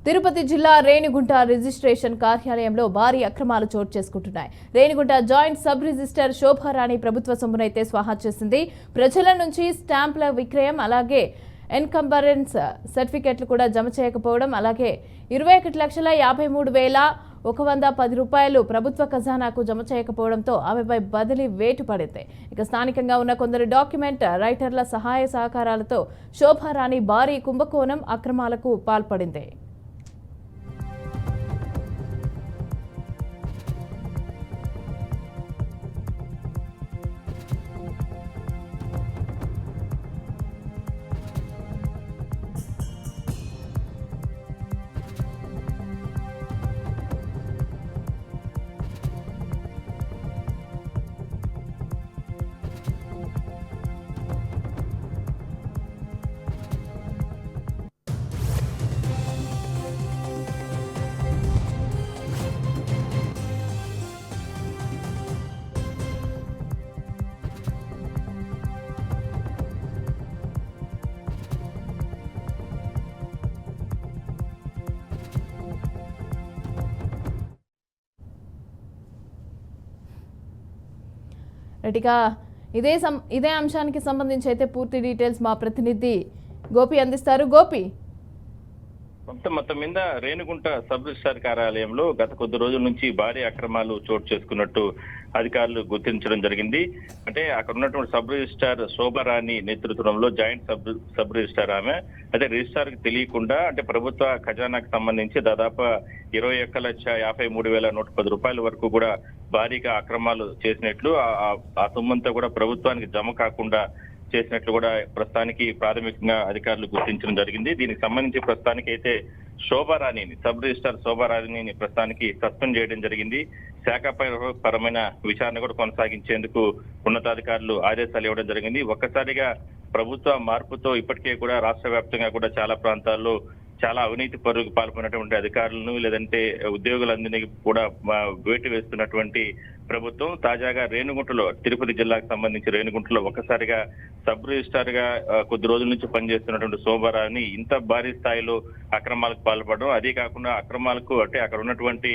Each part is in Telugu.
తిరుపతి జిల్లా రేణిగుంట రిజిస్ట్రేషన్ కార్యాలయంలో భారీ అక్రమాలు చోటు చేసుకుంటున్నాయి. Renigunta joint sub register Shobharani ప్రభుత్వ సొమ్మునైతే స్వాహా చేసింది. ప్రజల నుంచి స్టాంపుల విక్రయం, అలాగే ఎన్కంబరెన్స్ సర్టిఫికెట్లు కూడా జమ చేయకపోవడం, అలాగే 21,53,110 రూపాయలు ప్రభుత్వ ఖజానాకు జమ చేయకపోవడంతో ఆమెపై బదిలీ వేటు పడింది. ఇక స్థానికంగా ఉన్న కొందరు డాక్యుమెంట్ రైటర్ల సహాయ సహకారాలతో శోభారాణి భారీ కుంభకోణం అక్రమాలకు పాల్పడింది. రెడ్డిగా ఇదే అంశానికి సంబంధించి అయితే పూర్తి డీటెయిల్స్ మా ప్రతినిధి గోపి అందిస్తారు. గోపి, మొత్తం మీద రేణిగుంట సబ్ రిజిస్ట్రార్ కార్యాలయంలో గత కొద్ది రోజుల నుంచి భారీ అక్రమాలు చోటు చేసుకున్నట్టు అధికారులు గుర్తించడం జరిగింది. అంటే అక్కడ ఉన్నటువంటి సబ్ రిజిస్ట్రార్ శోభారాణి నేతృత్వంలో జాయింట్ సబ్ రిజిస్ట్రార్ ఆమె అయితే రిజిస్ట్రార్ కి తెలియకుండా అంటే ప్రభుత్వ ఖజానాకు సంబంధించి దాదాపు 21,53,110 రూపాయల వరకు కూడా భారీగా అక్రమాలు చేసినట్లు, ఆ సొమ్మంతా కూడా ప్రభుత్వానికి జమ కాకుండా చేసినట్లు కూడా ప్రస్తుతానికి ప్రాథమికంగా అధికారులు గుర్తించడం జరిగింది. దీనికి సంబంధించి ప్రస్తుతానికి అయితే శోభారాణిని సబ్ రిజిస్ట్రార్ శోభారాణిని ప్రస్తుతానికి సస్పెండ్ చేయడం జరిగింది. శాఖపరమైన విచారణ కూడా కొనసాగించేందుకు ఉన్నతాధికారులు ఆదేశాలు ఇవ్వడం జరిగింది. ఒక్కసారిగా ప్రభుత్వ మార్పుతో ఇప్పటికే కూడా రాష్ట్ర వ్యాప్తంగా కూడా చాలా ప్రాంతాల్లో చాలా అవినీతి పరుగు పాల్పడినటువంటి అధికారులను లేదంటే ఉద్యోగులందరినీ కూడా వేటు వేస్తున్నటువంటి ప్రభుత్వం తాజాగా రేణిగుంటలో తిరుపతి జిల్లాకు సంబంధించి రేణిగుంటలో ఒక్కసారిగా సబ్ రిజిస్ట్రార్ గా కొద్ది రోజుల నుంచి పనిచేస్తున్నటువంటి శోభారాన్ని ఇంత భారీ స్థాయిలో అక్రమాలకు పాల్పడడం, అదే కాకుండా అక్రమాలకు అంటే అక్కడ ఉన్నటువంటి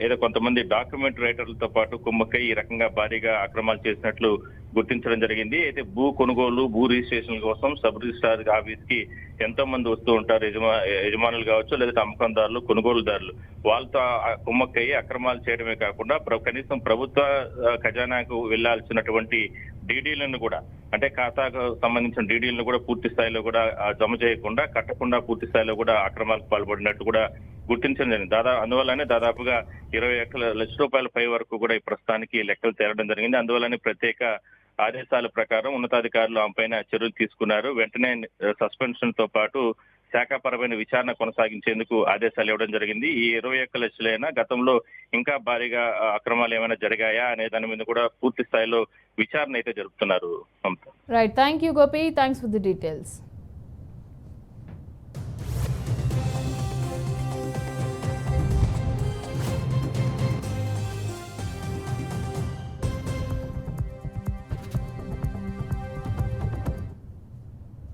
ఏదో కొంతమంది డాక్యుమెంట్ రైటర్లతో పాటు కుమ్మక్కై ఈ రకంగా భారీగా అక్రమాలు చేసినట్లు గుర్తించడం జరిగింది. అయితే భూ కొనుగోలు, భూ రిజిస్ట్రేషన్ కోసం సబ్ రిజిస్ట్రార్ ఆఫీస్ కి ఎంతో మంది వస్తూ ఉంటారు. యజమానులు కావచ్చు, లేదా అమ్మకందారులు, కొనుగోలుదారులు. వాళ్ళతో కుమ్మక్కయ్యి అక్రమాలు చేయడమే కాకుండా కనీసం ప్రభుత్వ ఖజానాకు వెళ్లాల్సినటువంటి డీడీలను కూడా అంటే ఖాతాకు సంబంధించిన డీడీలను కూడా పూర్తి స్థాయిలో కూడా జమ చేయకుండా, కట్టకుండా పూర్తి స్థాయిలో కూడా అక్రమాలకు పాల్పడినట్టు కూడా గుర్తించడం జరిగింది. అందువల్లనే దాదాపుగా 21 లక్షల రూపాయల పై వరకు కూడా ఈ ప్రస్తుతానికి లెక్కలు తేలడం జరిగింది. అందువల్లనే ప్రత్యేక ఆదేశాల ప్రకారం ఉన్నతాధికారులు ఆమె పైన చర్యలు తీసుకున్నారు. వెంటనే సస్పెన్షన్ తో పాటు శాఖాపరమైన విచారణ కొనసాగించేందుకు ఆదేశాలు ఇవ్వడం జరిగింది. ఈ 21 లక్షలైనా గతంలో ఇంకా భారీగా అక్రమాలు ఏమైనా జరిగాయా అనే దాని మీద కూడా పూర్తి స్థాయిలో విచారణ అయితే జరుపుతున్నారు. Right, thank you Gopi, thanks for the details.